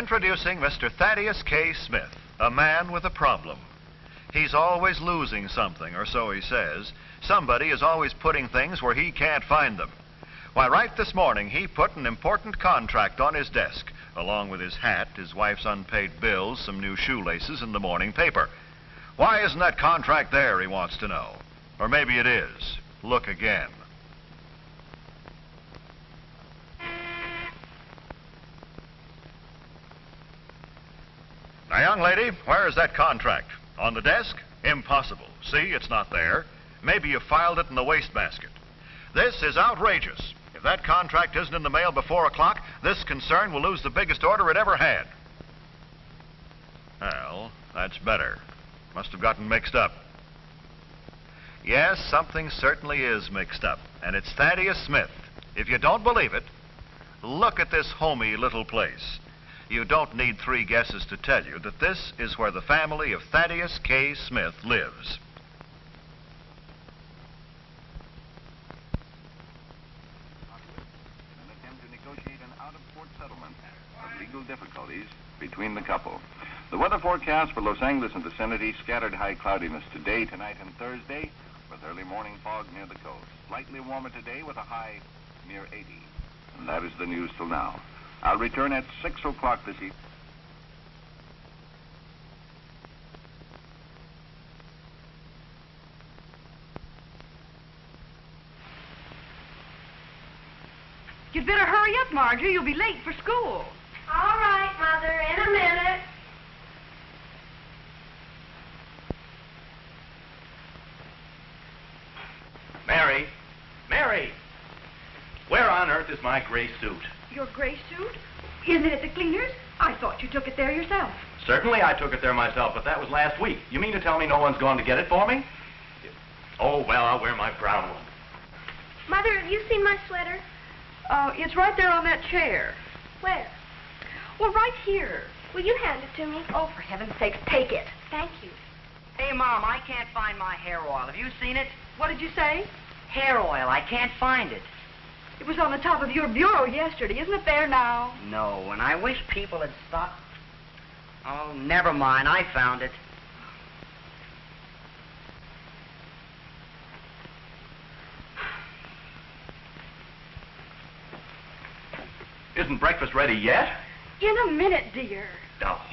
Introducing Mr. Thaddeus K. Smith, a man with a problem. He's always losing something, or so he says. Somebody is always putting things where he can't find them. Why, right this morning, he put an important contract on his desk, along with his hat, his wife's unpaid bills, some new shoelaces, and the morning paper. Why isn't that contract there, he wants to know. Or maybe it is. Look again. Now, young lady, where is that contract? On the desk? Impossible. See, it's not there. Maybe you filed it in the wastebasket. This is outrageous. If that contract isn't in the mail before 4 o'clock, this concern will lose the biggest order it ever had. Well, that's better. Must have gotten mixed up. Yes, something certainly is mixed up, and it's Thaddeus Smith. If you don't believe it, look at this homey little place. You don't need 3 guesses to tell you that this is where the family of Thaddeus K. Smith lives. An attempt to negotiate an out-of-court settlement of legal difficulties between the couple. The weather forecast for Los Angeles and vicinity: scattered high cloudiness today, tonight, and Thursday, with early morning fog near the coast. Slightly warmer today with a high near 80. And that is the news till now. I'll return at 6 o'clock this evening. You'd better hurry up, Marjorie. You'll be late for school. All right, Mother, in a minute. Mary! Mary! Where on earth is my gray suit? Your gray suit? Isn't it at the cleaner's? I thought you took it there yourself. Certainly I took it there myself, but that was last week. You mean to tell me no one's gone to get it for me? Oh, well, I'll wear my brown one. Mother, have you seen my sweater? It's right there on that chair. Where? Well, right here. Will you hand it to me? Oh, for heaven's sakes, take it. Thank you. Hey, Mom, I can't find my hair oil. Have you seen it? What did you say? Hair oil. I can't find it. It was on the top of your bureau yesterday. Isn't it there now? No, and I wish people had stopped. Oh, never mind. I found it. Isn't breakfast ready yet? In a minute, dear. Oh.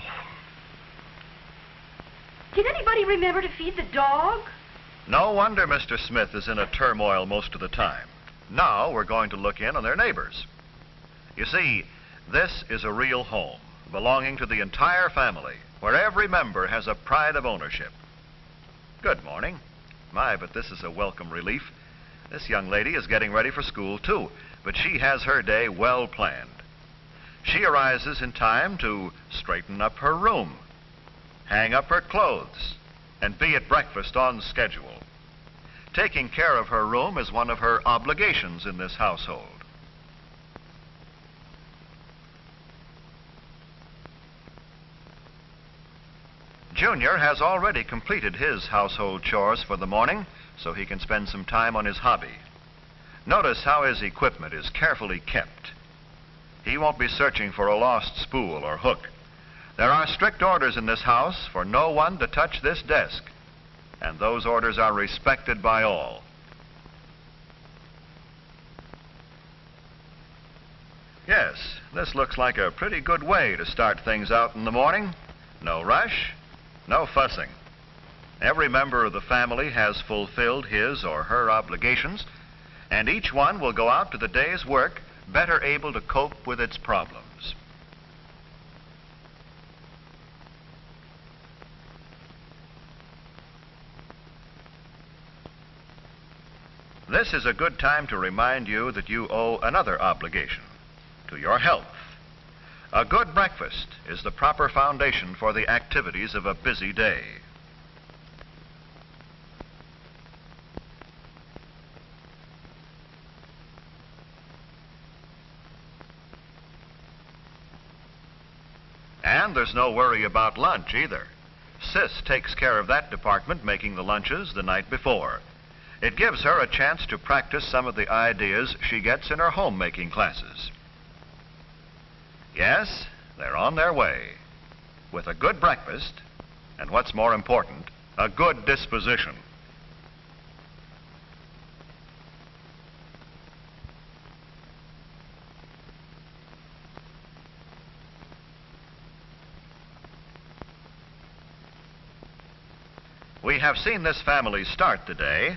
Did anybody remember to feed the dog? No wonder Mr. Smith is in a turmoil most of the time. Now we're going to look in on their neighbors. You see, this is a real home, belonging to the entire family, where every member has a pride of ownership. Good morning. My, but this is a welcome relief. This young lady is getting ready for school, too, but she has her day well planned. She arises in time to straighten up her room, hang up her clothes, and be at breakfast on schedule. Taking care of her room is one of her obligations in this household. Junior has already completed his household chores for the morning, so he can spend some time on his hobby. Notice how his equipment is carefully kept. He won't be searching for a lost spool or hook. There are strict orders in this house for no one to touch this desk, and those orders are respected by all. Yes, this looks like a pretty good way to start things out in the morning. No rush, no fussing. Every member of the family has fulfilled his or her obligations, and each one will go out to the day's work better able to cope with its problems. This is a good time to remind you that you owe another obligation, to your health. A good breakfast is the proper foundation for the activities of a busy day. And there's no worry about lunch either. Sis takes care of that department, making the lunches the night before. It gives her a chance to practice some of the ideas she gets in her homemaking classes. Yes, they're on their way with a good breakfast and, what's more important, a good disposition. We have seen this family start the day.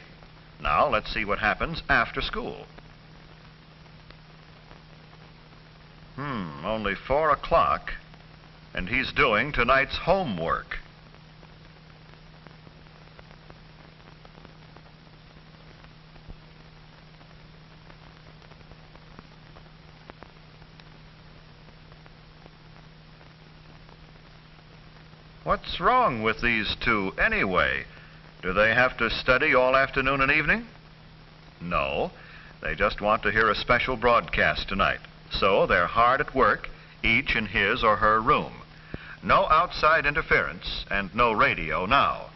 Now let's see what happens after school. Only 4 o'clock, and he's doing tonight's homework. What's wrong with these two anyway? Do they have to study all afternoon and evening? No, they just want to hear a special broadcast tonight. So they're hard at work, each in his or her room. No outside interference and no radio now.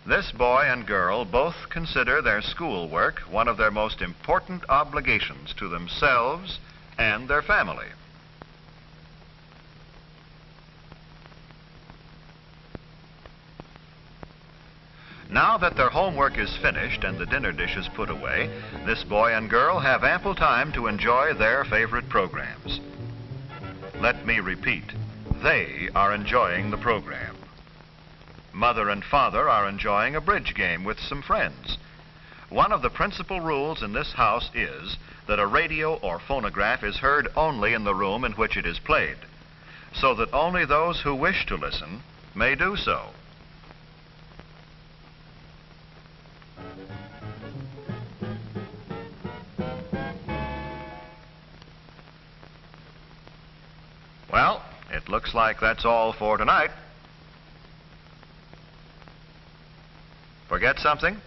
This boy and girl both consider their schoolwork one of their most important obligations to themselves and their family. Now that their homework is finished and the dinner dishes put away, this boy and girl have ample time to enjoy their favorite programs. Let me repeat, they are enjoying the program. Mother and father are enjoying a bridge game with some friends. One of the principal rules in this house is that a radio or phonograph is heard only in the room in which it is played, so that only those who wish to listen may do so. Well, it looks like that's all for tonight. Forget something?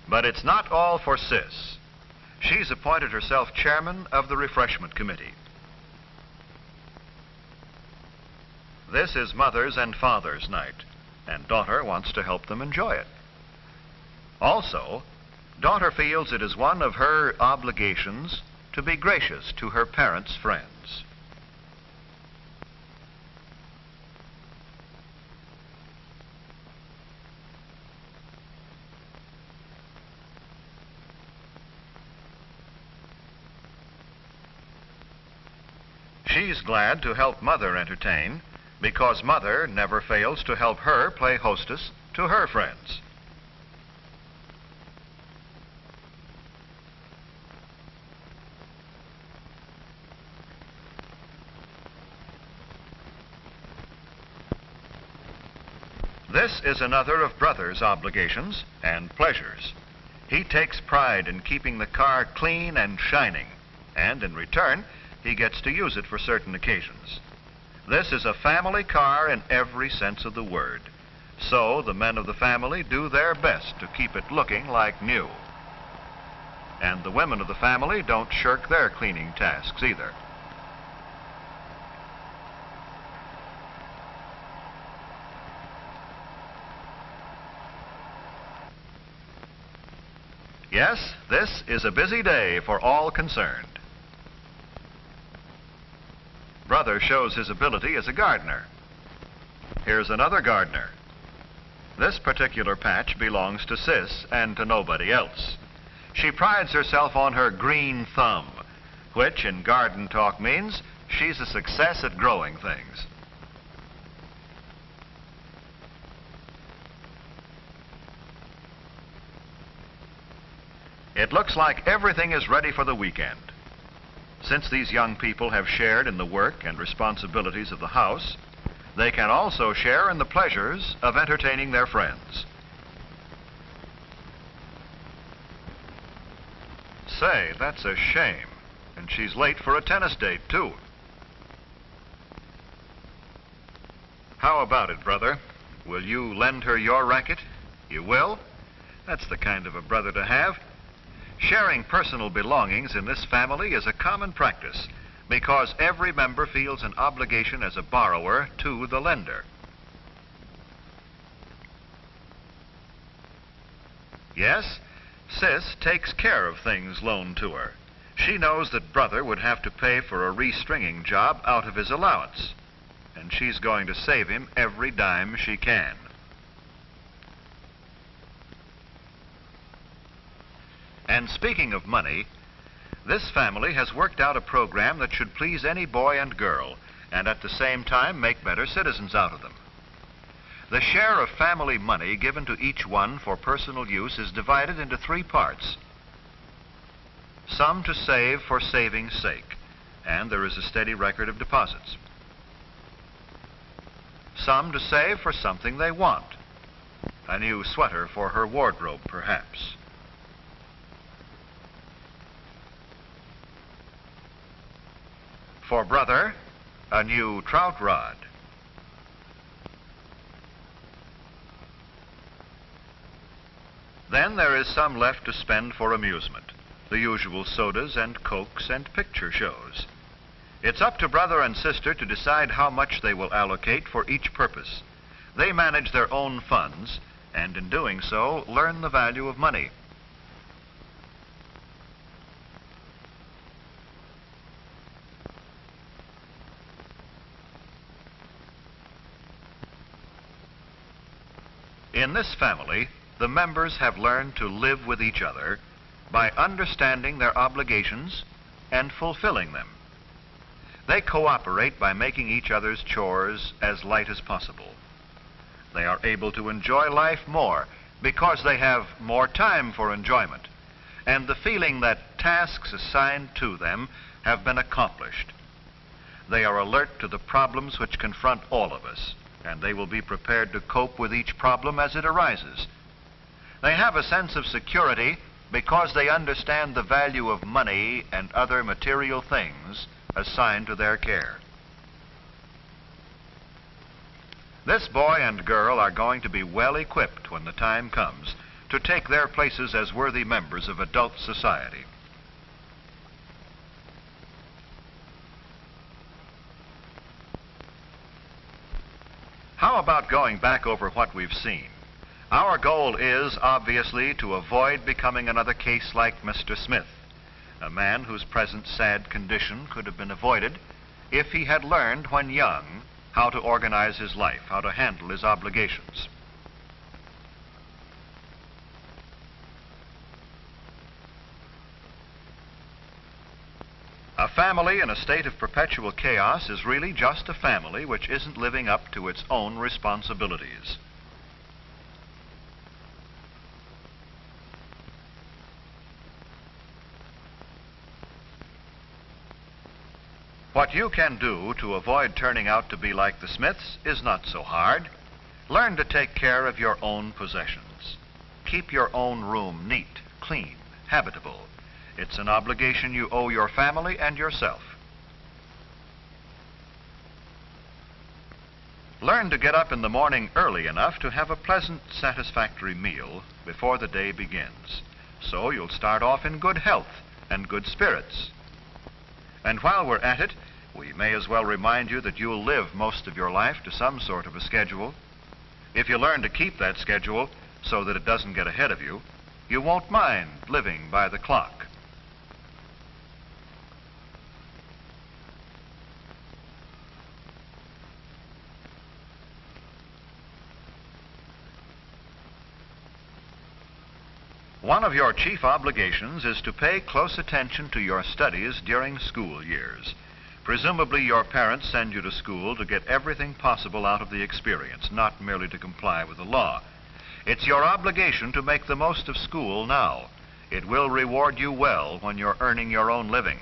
But it's not all for Sis. She's appointed herself chairman of the refreshment committee. This is Mother's and Father's night, and Daughter wants to help them enjoy it. Also, Daughter feels it is one of her obligations to be gracious to her parents' friends. She's glad to help Mother entertain because Mother never fails to help her play hostess to her friends. This is another of Brother's obligations and pleasures. He takes pride in keeping the car clean and shining, and in return, he gets to use it for certain occasions. This is a family car in every sense of the word, so the men of the family do their best to keep it looking like new. And the women of the family don't shirk their cleaning tasks either. Yes, this is a busy day for all concerned. Brother shows his ability as a gardener. Here's another gardener. This particular patch belongs to Sis and to nobody else. She prides herself on her green thumb, which in garden talk means she's a success at growing things. It looks like everything is ready for the weekend. Since these young people have shared in the work and responsibilities of the house, they can also share in the pleasures of entertaining their friends. Say, that's a shame. And she's late for a tennis date, too. How about it, brother? Will you lend her your racket? You will? That's the kind of a brother to have. Sharing personal belongings in this family is a common practice because every member feels an obligation as a borrower to the lender. Yes, Sis takes care of things loaned to her. She knows that Brother would have to pay for a restringing job out of his allowance, and she's going to save him every dime she can. And speaking of money, this family has worked out a program that should please any boy and girl, and at the same time make better citizens out of them. The share of family money given to each one for personal use is divided into 3 parts. Some to save for saving's sake, and there is a steady record of deposits. Some to save for something they want, a new sweater for her wardrobe, perhaps. For Brother, a new trout rod. Then there is some left to spend for amusement, the usual sodas and cokes and picture shows. It's up to brother and sister to decide how much they will allocate for each purpose. They manage their own funds, and in doing so, learn the value of money. In this family, the members have learned to live with each other by understanding their obligations and fulfilling them. They cooperate by making each other's chores as light as possible. They are able to enjoy life more because they have more time for enjoyment and the feeling that tasks assigned to them have been accomplished. They are alert to the problems which confront all of us, and they will be prepared to cope with each problem as it arises. They have a sense of security because they understand the value of money and other material things assigned to their care. This boy and girl are going to be well equipped when the time comes to take their places as worthy members of adult society. How about going back over what we've seen? Our goal is, obviously, to avoid becoming another case like Mr. Smith, a man whose present sad condition could have been avoided if he had learned when young how to organize his life, how to handle his obligations. A family in a state of perpetual chaos is really just a family which isn't living up to its own responsibilities. What you can do to avoid turning out to be like the Smiths is not so hard. Learn to take care of your own possessions. Keep your own room neat, clean, habitable. It's an obligation you owe your family and yourself. Learn to get up in the morning early enough to have a pleasant, satisfactory meal before the day begins. So you'll start off in good health and good spirits. And while we're at it, we may as well remind you that you'll live most of your life to some sort of a schedule. If you learn to keep that schedule so that it doesn't get ahead of you, you won't mind living by the clock. One of your chief obligations is to pay close attention to your studies during school years. Presumably your parents send you to school to get everything possible out of the experience, not merely to comply with the law. It's your obligation to make the most of school now. It will reward you well when you're earning your own living.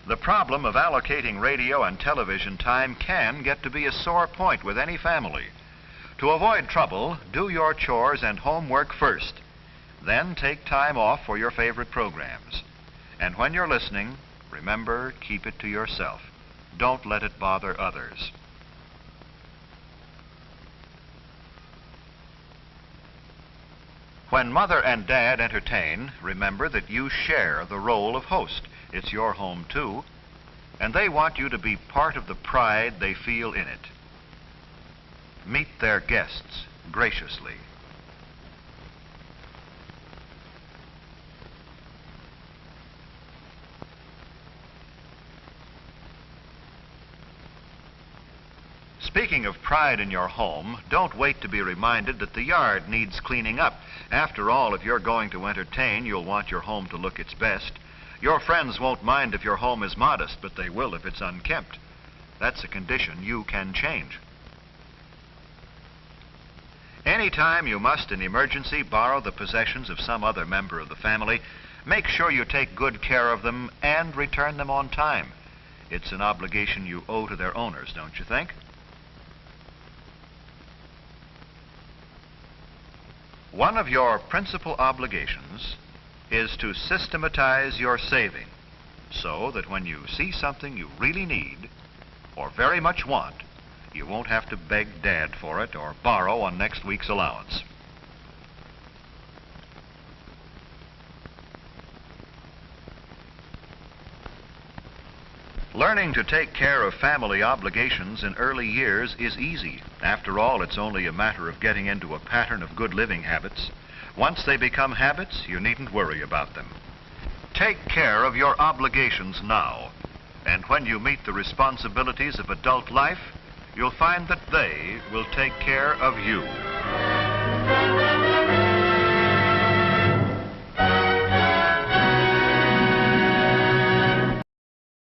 The problem of allocating radio and television time can get to be a sore point with any family. To avoid trouble, do your chores and homework first. Then take time off for your favorite programs. And when you're listening, remember, keep it to yourself. Don't let it bother others. When Mother and Dad entertain, remember that you share the role of host. It's your home, too. And they want you to be part of the pride they feel in it. Meet their guests graciously. Speaking of pride in your home, don't wait to be reminded that the yard needs cleaning up. After all, if you're going to entertain, you'll want your home to look its best. Your friends won't mind if your home is modest, but they will if it's unkempt. That's a condition you can change. Anytime you must, in emergency, borrow the possessions of some other member of the family, make sure you take good care of them and return them on time. It's an obligation you owe to their owners, don't you think? One of your principal obligations is to systematize your saving so that when you see something you really need or very much want, you won't have to beg Dad for it or borrow on next week's allowance. Learning to take care of family obligations in early years is easy. After all, it's only a matter of getting into a pattern of good living habits. Once they become habits, you needn't worry about them. Take care of your obligations now, and when you meet the responsibilities of adult life, you'll find that they will take care of you.